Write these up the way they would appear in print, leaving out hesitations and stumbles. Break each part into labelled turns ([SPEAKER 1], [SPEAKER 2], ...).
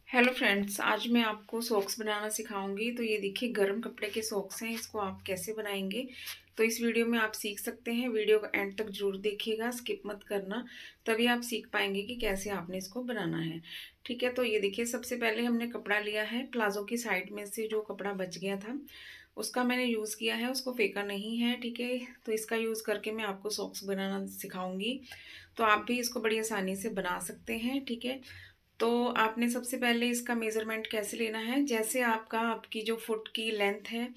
[SPEAKER 1] Hello friends, आज मैं आपको सॉक्स बनाना सिखाऊंगी। तो ये देखिए गर्म कपड़े के सॉक्स हैं, इसको आप कैसे बनाएंगे तो इस वीडियो में आप सीख सकते हैं। वीडियो को एंड तक जरूर देखिएगा, स्किप मत करना, तभी आप सीख पाएंगे कि कैसे आपने इसको बनाना है। ठीक है, तो ये देखिए सबसे पहले हमने कपड़ा लिया है, प्लाजो की साइड में से जो कपड़ा बच गया था उसका मैंने यूज़ किया है, उसको फेंका नहीं है। ठीक है, तो इसका यूज़ करके मैं आपको सॉक्स बनाना सिखाऊंगी, तो आप भी इसको बड़ी आसानी से बना सकते हैं। ठीक है, तो आपने सबसे पहले इसका मेज़रमेंट कैसे लेना है, जैसे आपकी जो फुट की लेंथ है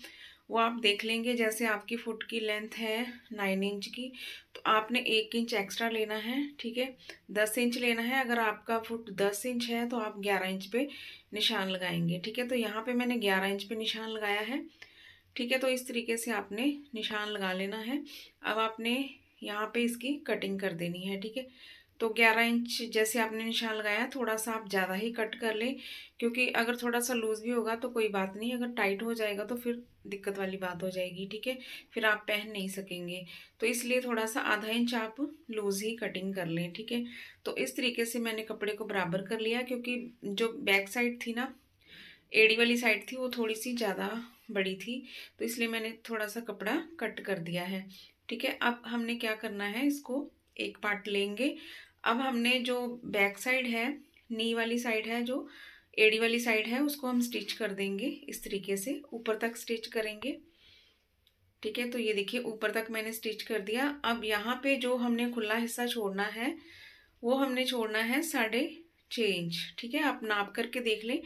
[SPEAKER 1] वो आप देख लेंगे। जैसे आपकी फुट की लेंथ है 9 इंच की, तो आपने 1 इंच एक्स्ट्रा लेना है। ठीक है, 10 इंच लेना है। अगर आपका फुट 10 इंच है तो आप 11 इंच पे निशान लगाएंगे। ठीक है, तो यहाँ पे मैंने 11 इंच पे निशान लगाया है। ठीक है, तो इस तरीके से आपने निशान लगा लेना है। अब आपने यहाँ पे इसकी कटिंग कर देनी है। ठीक है, तो 11 इंच जैसे आपने निशान लगाया, थोड़ा सा आप ज़्यादा ही कट कर लें, क्योंकि अगर थोड़ा सा लूज़ भी होगा तो कोई बात नहीं, अगर टाइट हो जाएगा तो फिर दिक्कत वाली बात हो जाएगी। ठीक है, फिर आप पहन नहीं सकेंगे, तो इसलिए थोड़ा सा आधा इंच आप लूज़ ही कटिंग कर लें। ठीक है, तो इस तरीके से मैंने कपड़े को बराबर कर लिया, क्योंकि जो बैक साइड थी ना, एड़ी वाली साइड थी, वो थोड़ी सी ज़्यादा बड़ी थी, तो इसलिए मैंने थोड़ा सा कपड़ा कट कर दिया है। ठीक है, अब हमने क्या करना है, इसको एक पार्ट लेंगे। अब हमने जो बैक साइड है, नी वाली साइड है, जो एड़ी वाली साइड है, उसको हम स्टिच कर देंगे इस तरीके से, ऊपर तक स्टिच करेंगे। ठीक है, तो ये देखिए ऊपर तक मैंने स्टिच कर दिया। अब यहाँ पे जो हमने खुला हिस्सा छोड़ना है, वो हमने छोड़ना है 6.5 इंच। ठीक है, आप नाप करके देख लें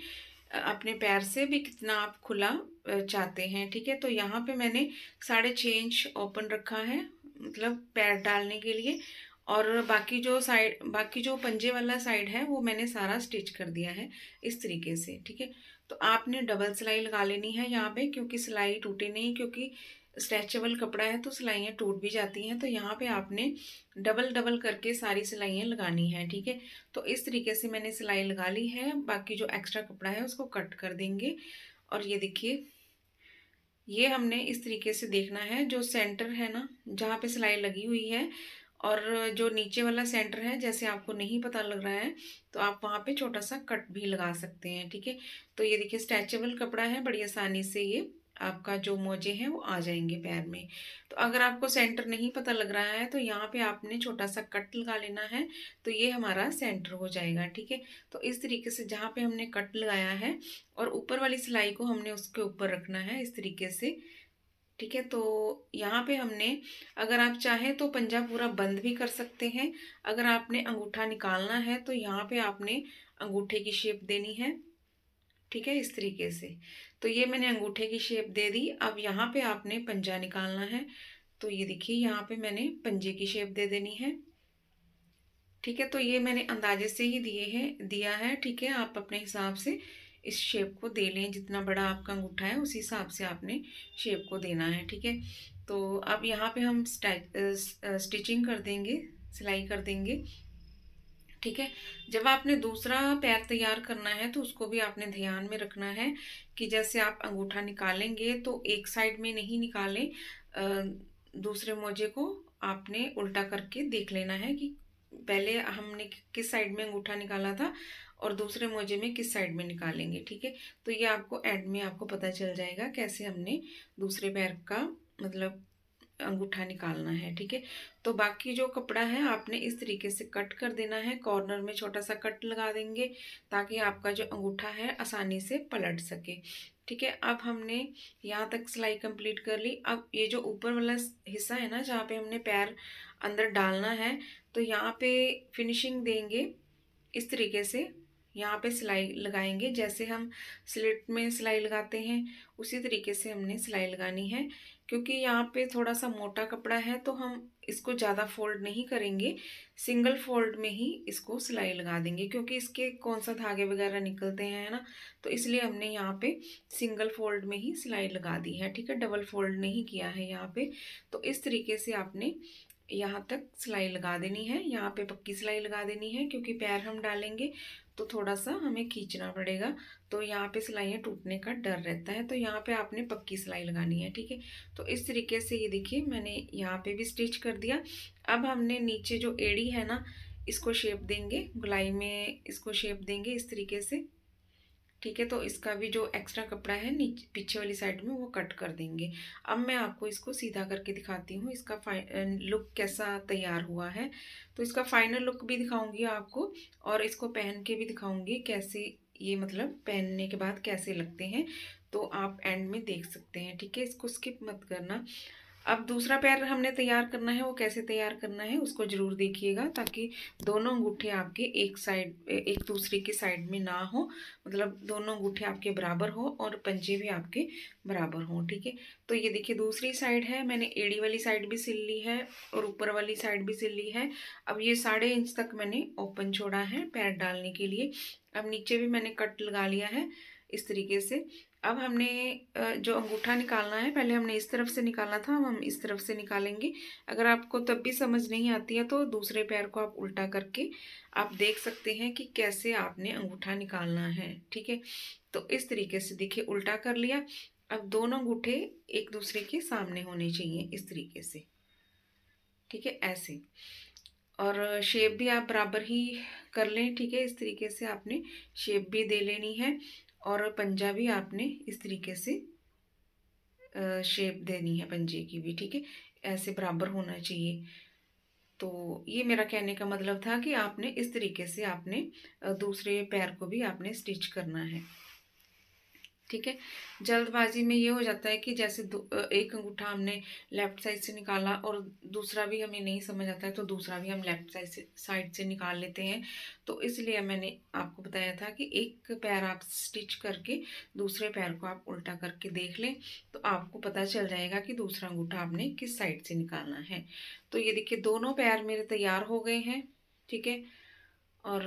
[SPEAKER 1] अपने पैर से भी कितना आप खुला चाहते हैं। ठीक है, तो यहाँ पे मैंने 6.5 इंच ओपन रखा है, मतलब पैर डालने के लिए। और बाकी जो पंजे वाला साइड है वो मैंने सारा स्टिच कर दिया है इस तरीके से। ठीक है, तो आपने डबल सिलाई लगा लेनी है यहाँ पे, क्योंकि सिलाई टूटे नहीं, क्योंकि स्ट्रेचेबल कपड़ा है तो सिलाइयाँ टूट भी जाती हैं। तो यहाँ पे आपने डबल डबल करके सारी सिलाइयाँ लगानी है। ठीक है, तो इस तरीके से मैंने सिलाई लगा ली है। बाकी जो एक्स्ट्रा कपड़ा है उसको कट कर देंगे। और ये देखिए, ये हमने इस तरीके से देखना है, जो सेंटर है ना जहाँ पे सिलाई लगी हुई है, और जो नीचे वाला सेंटर है, जैसे आपको नहीं पता लग रहा है तो आप वहाँ पे छोटा सा कट भी लगा सकते हैं। ठीक है, तो ये देखिए स्ट्रेचेबल कपड़ा है, बड़ी आसानी से ये आपका जो मोजे हैं वो आ जाएंगे पैर में। तो अगर आपको सेंटर नहीं पता लग रहा है तो यहाँ पे आपने छोटा सा कट लगा लेना है, तो ये हमारा सेंटर हो जाएगा। ठीक है, तो इस तरीके से जहाँ पे हमने कट लगाया है और ऊपर वाली सिलाई को हमने उसके ऊपर रखना है इस तरीके से। ठीक है, तो यहाँ पे हमने, अगर आप चाहें तो पंजा पूरा बंद भी कर सकते हैं। अगर आपने अंगूठा निकालना है तो यहाँ पे आपने अंगूठे की शेप देनी है। ठीक है, इस तरीके से। तो ये मैंने अंगूठे की शेप दे दी। अब यहाँ पे आपने पंजा निकालना है, तो ये देखिए यहाँ पे मैंने पंजे की शेप दे देनी है। ठीक है, तो ये मैंने अंदाजे से ही दिया है। ठीक है, आप अपने हिसाब से इस शेप को दे लें, जितना बड़ा आपका अंगूठा है उसी हिसाब से आपने शेप को देना है। ठीक है, तो अब यहाँ पे हम स्टिचिंग कर देंगे, सिलाई कर देंगे। ठीक है, जब आपने दूसरा पैर तैयार करना है तो उसको भी आपने ध्यान में रखना है कि जैसे आप अंगूठा निकालेंगे तो एक साइड में नहीं निकालें, दूसरे मोजे को आपने उल्टा करके देख लेना है कि पहले हमने किस साइड में अंगूठा निकाला था और दूसरे मोजे में किस साइड में निकालेंगे। ठीक है, तो ये आपको एंड में आपको पता चल जाएगा कैसे हमने दूसरे पैर का मतलब अंगूठा निकालना है। ठीक है, तो बाकी जो कपड़ा है आपने इस तरीके से कट कर देना है, कॉर्नर में छोटा सा कट लगा देंगे ताकि आपका जो अंगूठा है आसानी से पलट सके। ठीक है, अब हमने यहाँ तक सिलाई कंप्लीट कर ली। अब ये जो ऊपर वाला हिस्सा है ना, जहाँ पे हमने पैर अंदर डालना है, तो यहाँ पे फिनिशिंग देंगे इस तरीके से। यहाँ पे सिलाई लगाएंगे, जैसे हम स्लिट में सिलाई लगाते हैं उसी तरीके से हमने सिलाई लगानी है। क्योंकि यहाँ पे थोड़ा सा मोटा कपड़ा है तो हम इसको ज़्यादा फोल्ड नहीं करेंगे, सिंगल फोल्ड में ही इसको सिलाई लगा देंगे, क्योंकि इसके कौन सा धागे वगैरह निकलते हैं ना, तो इसलिए हमने यहाँ पे सिंगल फोल्ड में ही सिलाई लगा दी है। ठीक है, डबल फोल्ड नहीं किया है यहाँ पे। तो इस तरीके से आपने यहाँ तक सिलाई लगा देनी है, यहाँ पे पक्की सिलाई लगा देनी है, क्योंकि पैर हम डालेंगे तो थोड़ा सा हमें खींचना पड़ेगा, तो यहाँ पे सिलाइयाँ टूटने का डर रहता है, तो यहाँ पे आपने पक्की सिलाई लगानी है। ठीक है, तो इस तरीके से ये देखिए मैंने यहाँ पे भी स्टिच कर दिया। अब हमने नीचे जो एड़ी है ना, इसको शेप देंगे, गोलाई में इसको शेप देंगे इस तरीके से। ठीक है। तो इसका भी जो एक्स्ट्रा कपड़ा है नीचे पीछे वाली साइड में वो कट कर देंगे। अब मैं आपको इसको सीधा करके दिखाती हूँ इसका लुक कैसा तैयार हुआ है। तो इसका फाइनल लुक भी दिखाऊंगी आपको और इसको पहन के भी दिखाऊंगी कैसे ये मतलब पहनने के बाद कैसे लगते हैं। तो आप एंड में देख सकते हैं, ठीक है। इसको स्किप मत करना। अब दूसरा पैर हमने तैयार करना है, वो कैसे तैयार करना है उसको ज़रूर देखिएगा, ताकि दोनों अंगूठे आपके एक साइड एक दूसरे की साइड में ना हो, मतलब दोनों अंगूठे आपके बराबर हो और पंजे भी आपके बराबर हों, ठीक है। तो ये देखिए दूसरी साइड है, मैंने एड़ी वाली साइड भी सिल ली है और ऊपर वाली साइड भी सिल ली है। अब ये 1.5 इंच तक मैंने ओपन छोड़ा है पैर डालने के लिए। अब नीचे भी मैंने कट लगा लिया है इस तरीके से। अब हमने जो अंगूठा निकालना है, पहले हमने इस तरफ से निकालना था, अब हम इस तरफ से निकालेंगे। अगर आपको तब भी समझ नहीं आती है तो दूसरे पैर को आप उल्टा करके आप देख सकते हैं कि कैसे आपने अंगूठा निकालना है, ठीक है। तो इस तरीके से देखिए उल्टा कर लिया। अब दोनों अंगूठे एक दूसरे के सामने होने चाहिए इस तरीके से, ठीक है, ऐसे। और शेप भी आप बराबर ही कर लें, ठीक है। इस तरीके से आपने शेप भी दे लेनी है और पंजा भी आपने इस तरीके से शेप देनी है पंजे की भी, ठीक है। ऐसे बराबर होना चाहिए। तो ये मेरा कहने का मतलब था कि आपने इस तरीके से आपने दूसरे पैर को भी आपने स्टिच करना है, ठीक है। जल्दबाजी में ये हो जाता है कि जैसे एक अंगूठा हमने लेफ्ट साइड से निकाला और दूसरा भी हमें नहीं समझ आता है तो दूसरा भी हम लेफ्ट साइड से निकाल लेते हैं। तो इसलिए मैंने आपको बताया था कि एक पैर आप स्टिच करके दूसरे पैर को आप उल्टा करके देख लें, तो आपको पता चल जाएगा कि दूसरा अंगूठा आपने किस साइड से निकालना है। तो ये देखिए दोनों पैर मेरे तैयार हो गए हैं, ठीक है। और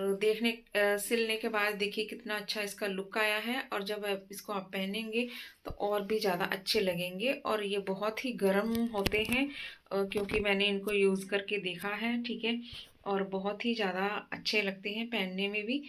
[SPEAKER 1] सिलने के बाद देखिए कितना अच्छा इसका लुक आया है। और जब इसको आप पहनेंगे तो और भी ज़्यादा अच्छे लगेंगे। और ये बहुत ही गर्म होते हैं क्योंकि मैंने इनको यूज़ करके देखा है, ठीक है। और बहुत ही ज़्यादा अच्छे लगते हैं पहनने में भी।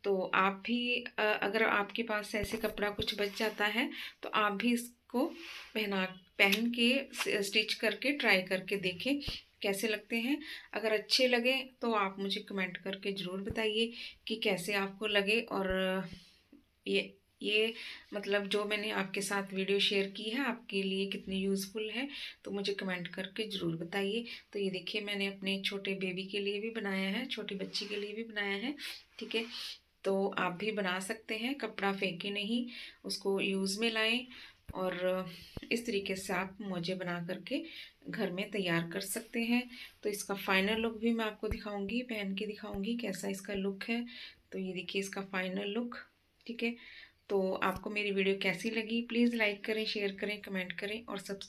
[SPEAKER 1] तो आप भी अगर आपके पास ऐसे कपड़ा कुछ बच जाता है तो आप भी इसको पहन के स्टिच करके ट्राई करके देखें कैसे लगते हैं। अगर अच्छे लगे तो आप मुझे कमेंट करके ज़रूर बताइए कि कैसे आपको लगे। और ये ये मतलब जो मैंने आपके साथ वीडियो शेयर की है आपके लिए कितनी यूज़फुल है, तो मुझे कमेंट करके ज़रूर बताइए। तो ये देखिए मैंने अपने छोटे बेबी के लिए भी बनाया है, छोटी बच्ची के लिए भी बनाया है, ठीक है। तो आप भी बना सकते हैं, कपड़ा फेंके नहीं, उसको यूज़ में लाएं। और इस तरीके से आप मोजे बना करके घर में तैयार कर सकते हैं। तो इसका फाइनल लुक भी मैं आपको दिखाऊंगी, पहन के दिखाऊंगी कैसा इसका लुक है। तो ये देखिए इसका फाइनल लुक, ठीक है। तो आपको मेरी वीडियो कैसी लगी प्लीज़ लाइक करें, शेयर करें, कमेंट करें और सब्सक्राइब